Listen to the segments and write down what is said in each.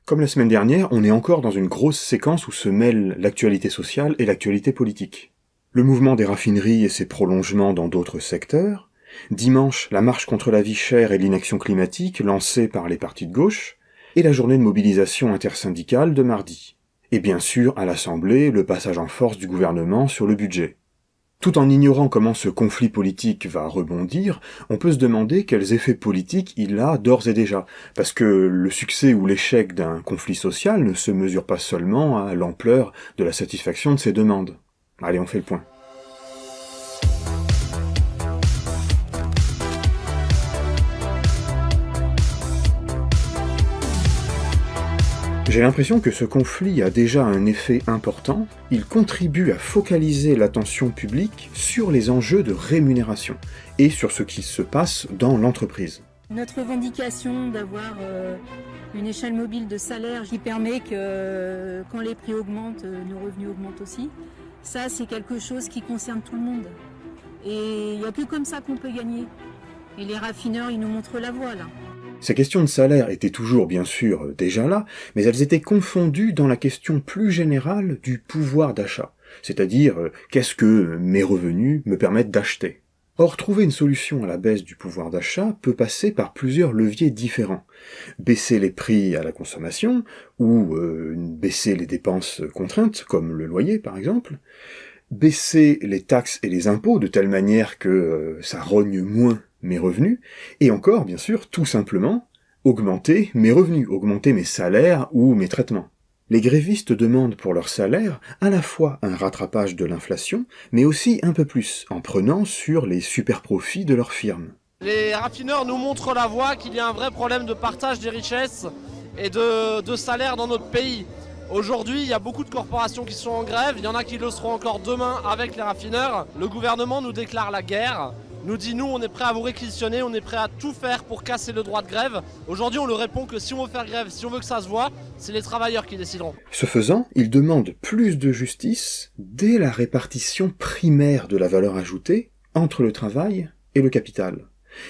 Comme la semaine dernière, on est encore dans une grosse séquence où se mêlent l'actualité sociale et l'actualité politique. Le mouvement des raffineries et ses prolongements dans d'autres secteurs, dimanche, la marche contre la vie chère et l'inaction climatique lancée par les partis de gauche, et la journée de mobilisation intersyndicale de mardi. Et bien sûr, à l'Assemblée, le passage en force du gouvernement sur le budget. Tout en ignorant comment ce conflit politique va rebondir, on peut se demander quels effets politiques il a d'ores et déjà, parce que le succès ou l'échec d'un conflit social ne se mesure pas seulement à l'ampleur de la satisfaction de ses demandes. Allez, on fait le point. J'ai l'impression que ce conflit a déjà un effet important, il contribue à focaliser l'attention publique sur les enjeux de rémunération et sur ce qui se passe dans l'entreprise. Notre revendication d'avoir une échelle mobile de salaire qui permet que quand les prix augmentent, nos revenus augmentent aussi, ça c'est quelque chose qui concerne tout le monde. Et il n'y a que comme ça qu'on peut gagner. Et les raffineurs, ils nous montrent la voie là. Ces questions de salaire étaient toujours, bien sûr, déjà là, mais elles étaient confondues dans la question plus générale du pouvoir d'achat, c'est-à-dire qu'est-ce que mes revenus me permettent d'acheter. Or, trouver une solution à la baisse du pouvoir d'achat peut passer par plusieurs leviers différents. Baisser les prix à la consommation, ou baisser les dépenses contraintes, comme le loyer par exemple, baisser les taxes et les impôts de telle manière que ça rogne moins mes revenus, et encore, bien sûr, tout simplement, augmenter mes revenus, augmenter mes salaires ou mes traitements. Les grévistes demandent pour leur salaire à la fois un rattrapage de l'inflation, mais aussi un peu plus, en prenant sur les super-profits de leur firme. Les raffineurs nous montrent la voie qu'il y a un vrai problème de partage des richesses et de salaires dans notre pays. Aujourd'hui, il y a beaucoup de corporations qui sont en grève, il y en a qui le seront encore demain avec les raffineurs. Le gouvernement nous déclare la guerre, nous dit nous on est prêt à vous réquisitionner, on est prêt à tout faire pour casser le droit de grève. Aujourd'hui on leur répond que si on veut faire grève, si on veut que ça se voit, c'est les travailleurs qui décideront. Ce faisant, ils demandent plus de justice dès la répartition primaire de la valeur ajoutée entre le travail et le capital.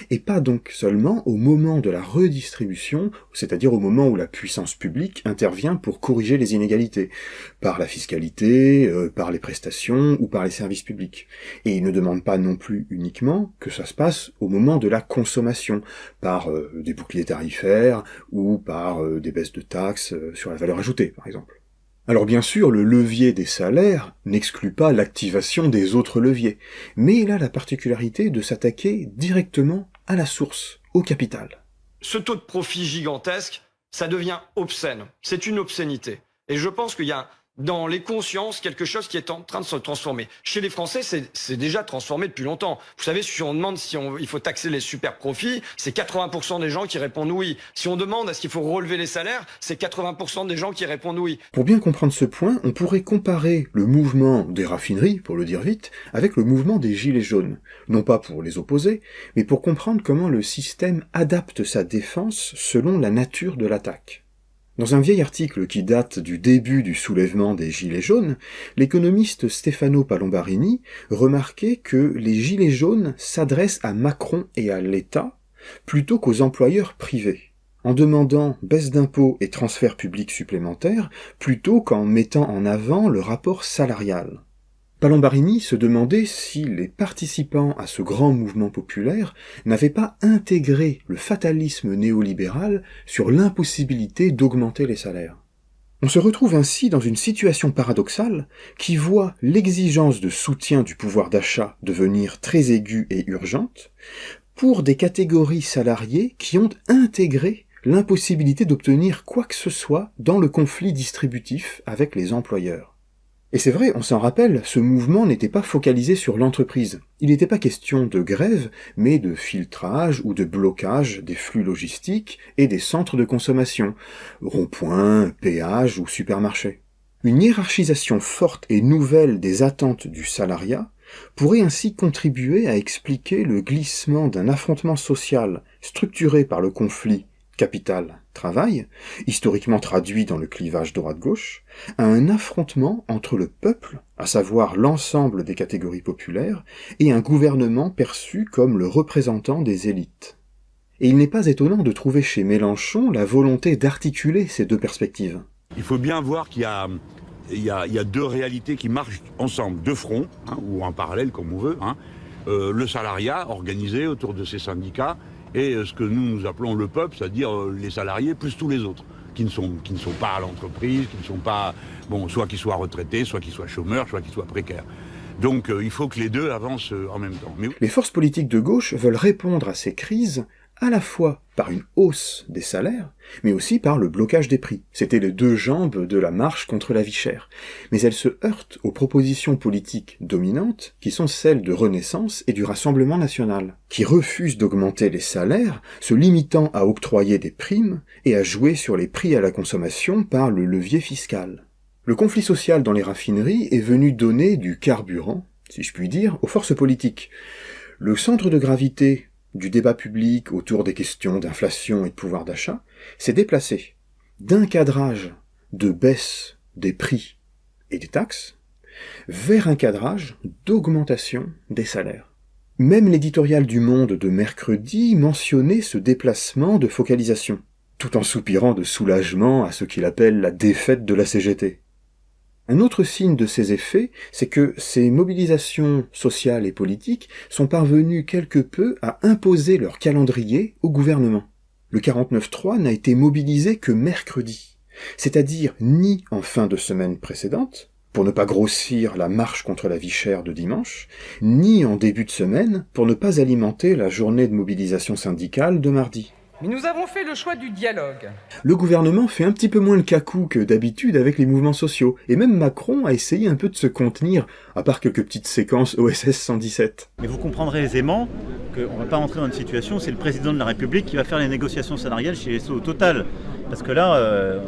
Et pas donc seulement au moment de la redistribution, c'est-à-dire au moment où la puissance publique intervient pour corriger les inégalités, par la fiscalité, par les prestations ou par les services publics. Et ils ne demandent pas non plus uniquement que ça se passe au moment de la consommation, par des boucliers tarifaires ou par des baisses de taxes sur la valeur ajoutée, par exemple. Alors bien sûr, le levier des salaires n'exclut pas l'activation des autres leviers, mais il a la particularité de s'attaquer directement à la source, au capital. Ce taux de profit gigantesque, ça devient obscène. C'est une obscénité. Et je pense qu'il y a dans les consciences quelque chose qui est en train de se transformer. Chez les Français, c'est déjà transformé depuis longtemps. Vous savez, si on demande il faut taxer les super profits, c'est 80% des gens qui répondent oui. Si on demande est-ce qu'il faut relever les salaires, c'est 80% des gens qui répondent oui. Pour bien comprendre ce point, on pourrait comparer le mouvement des raffineries, pour le dire vite, avec le mouvement des gilets jaunes. Non pas pour les opposer, mais pour comprendre comment le système adapte sa défense selon la nature de l'attaque. Dans un vieil article qui date du début du soulèvement des Gilets jaunes, l'économiste Stefano Palombarini remarquait que les Gilets jaunes s'adressent à Macron et à l'État plutôt qu'aux employeurs privés, en demandant baisse d'impôts et transferts publics supplémentaires plutôt qu'en mettant en avant le rapport salarial. Palombarini se demandait si les participants à ce grand mouvement populaire n'avaient pas intégré le fatalisme néolibéral sur l'impossibilité d'augmenter les salaires. On se retrouve ainsi dans une situation paradoxale qui voit l'exigence de soutien du pouvoir d'achat devenir très aiguë et urgente pour des catégories salariées qui ont intégré l'impossibilité d'obtenir quoi que ce soit dans le conflit distributif avec les employeurs. Et c'est vrai, on s'en rappelle, ce mouvement n'était pas focalisé sur l'entreprise. Il n'était pas question de grève, mais de filtrage ou de blocage des flux logistiques et des centres de consommation, ronds-points, péages ou supermarchés. Une hiérarchisation forte et nouvelle des attentes du salariat pourrait ainsi contribuer à expliquer le glissement d'un affrontement social structuré par le conflit capital-travail, historiquement traduit dans le clivage droite-gauche, à un affrontement entre le peuple, à savoir l'ensemble des catégories populaires, et un gouvernement perçu comme le représentant des élites. Et il n'est pas étonnant de trouver chez Mélenchon la volonté d'articuler ces deux perspectives. Il faut bien voir qu'il y a deux réalités qui marchent ensemble, deux fronts, ou en parallèle comme on veut. Le salariat organisé autour de ces syndicats et ce que nous appelons le peuple, c'est-à-dire les salariés plus tous les autres, qui ne sont pas à l'entreprise, qui ne sont pas, soit qu'ils soient retraités, soit qu'ils soient chômeurs, soit qu'ils soient précaires. Donc il faut que les deux avancent en même temps. Les forces politiques de gauche veulent répondre à ces crises à la fois par une hausse des salaires, mais aussi par le blocage des prix. C'était les deux jambes de la marche contre la vie chère. Mais elles se heurtent aux propositions politiques dominantes, qui sont celles de Renaissance et du Rassemblement national, qui refusent d'augmenter les salaires, se limitant à octroyer des primes et à jouer sur les prix à la consommation par le levier fiscal. Le conflit social dans les raffineries est venu donner du carburant, si je puis dire, aux forces politiques. Le centre de gravité du débat public autour des questions d'inflation et de pouvoir d'achat s'est déplacé d'un cadrage de baisse des prix et des taxes vers un cadrage d'augmentation des salaires. Même l'éditorial du Monde de mercredi mentionnait ce déplacement de focalisation, tout en soupirant de soulagement à ce qu'il appelle la défaite de la CGT. Un autre signe de ces effets, c'est que ces mobilisations sociales et politiques sont parvenues quelque peu à imposer leur calendrier au gouvernement. Le 49.3 n'a été mobilisé que mercredi, c'est-à-dire ni en fin de semaine précédente, pour ne pas grossir la marche contre la vie chère de dimanche, ni en début de semaine, pour ne pas alimenter la journée de mobilisation syndicale de mardi. Mais nous avons fait le choix du dialogue. Le gouvernement fait un petit peu moins le cacou que d'habitude avec les mouvements sociaux, et même Macron a essayé un peu de se contenir, à part quelques petites séquences OSS 117. Mais vous comprendrez aisément qu'on ne va pas rentrer dans une situation où c'est le président de la République qui va faire les négociations salariales chez SO Total. Parce que là,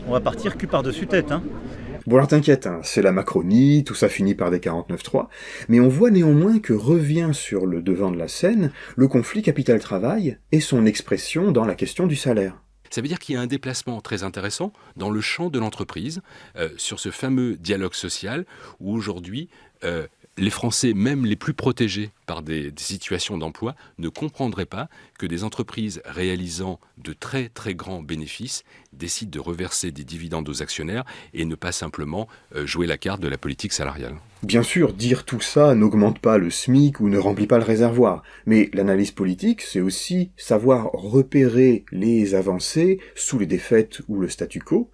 on va partir cul par-dessus tête. Bon alors t'inquiète, c'est la Macronie, tout ça finit par des 49.3, mais on voit néanmoins que revient sur le devant de la scène le conflit capital-travail et son expression dans la question du salaire. Ça veut dire qu'il y a un déplacement très intéressant dans le champ de l'entreprise, sur ce fameux dialogue social où aujourd'hui les Français, même les plus protégés par des situations d'emploi, ne comprendraient pas que des entreprises réalisant de très très grands bénéfices décident de reverser des dividendes aux actionnaires et ne pas simplement jouer la carte de la politique salariale. Bien sûr, dire tout ça n'augmente pas le SMIC ou ne remplit pas le réservoir, mais l'analyse politique, c'est aussi savoir repérer les avancées sous les défaites ou le statu quo,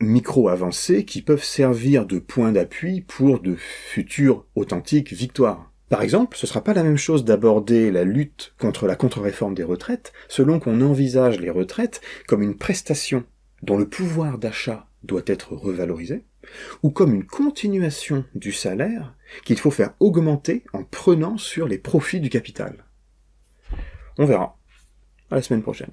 micro-avancées qui peuvent servir de point d'appui pour de futures authentiques victoires. Par exemple, ce sera pas la même chose d'aborder la lutte contre la contre-réforme des retraites selon qu'on envisage les retraites comme une prestation dont le pouvoir d'achat doit être revalorisé, ou comme une continuation du salaire qu'il faut faire augmenter en prenant sur les profits du capital. On verra. À la semaine prochaine.